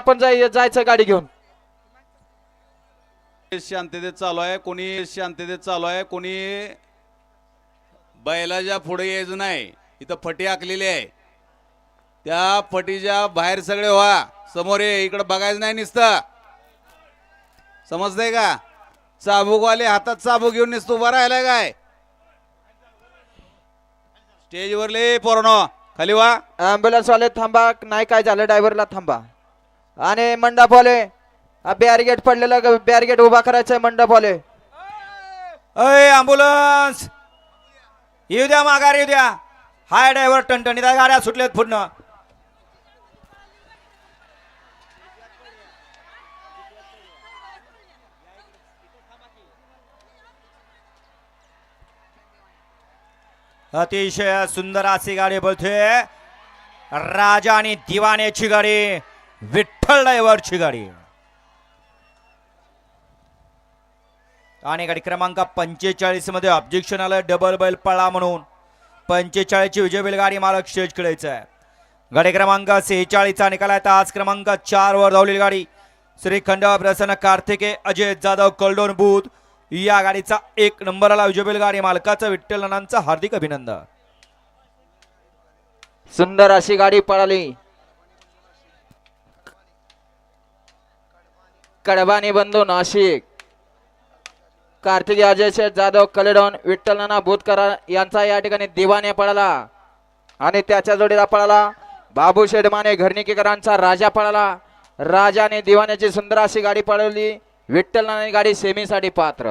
आपण जायचं गाडी घेऊन. शांततेत चालू आहे. कोणी शांततेत चालू आहे. कोणी बैलाच्या पुढे यायचं नाही. इथं फटी आखलेली आहे. त्या फटीच्या बाहेर सगळे व्हा. समोर ये. इकडे बघायचं नाही नुसतं. समजतंय का? चाबूकवाले हातात चाबूक घेऊन नुसतं उभा राहिलाय काय? स्टेजवरले पोरांनो खाली व्हा. ॲम्ब्युलन्स वाले थांबा. नाही काय झालं ड्रायव्हरला थांबा. आणि मंडपवाले बॅरिगेट पडलेलं बॅरिगेट उभा करायचंय. मंडपवाले अय अँब्युलन्स येऊ द्या, माघार येऊ द्या. हाय ड्रायव्हर टणटणीत आहे, गाड्या सुटल्यात पुढनं. अतिशय सुंदर अशी गाडी बोलतोय. राजा आणि दिवाण्याची गाडी, विठ्ठल ड्रायव्हरची गाडी. आणि गाडी क्रमांक 45 मध्ये ऑब्जेक्शन आलं. डबल बैल पळा म्हणून 45 ची विजय बैल गाडी मालक स्टेज खेळायचं आहे. गाडी क्रमांक 46 चा निकाल आहे. आज क्रमांक 4 वर धावलेली गाडी श्री खंडवा प्रसन्न कार्तिके अजय जाधव कलडोन बूथ या गाडीचा 1 नंबरला विजय बैल गाडी मालकाचं विठ्ठल नानांचं हार्दिक अभिनंदन. सुंदर अशी गाडी पळाली. कडबानी बंधू नाशिक, कार्तिक अजय शेठ जाधव कलेडॉन, विठ्ठल नाना बोधकर यांचा या ठिकाणी दिवाने पळाला. आणि त्याच्या जोडीला पळाला बाबू शेठ माने घरणीकरांचा राजा पळाला. राजाने दिवाण्याची सुंदर अशी गाडी पळवली. विठ्ठल नाना गाडी सेमीसाठी पात्र.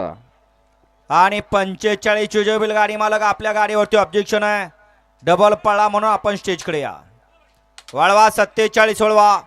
आणि 45 विजय बैल गाडी मालक आपल्या गाडीवरती ऑब्जेक्शन आहे. डबल पळा म्हणून आपण स्टेजकडे या. वळवा 47 वळवा.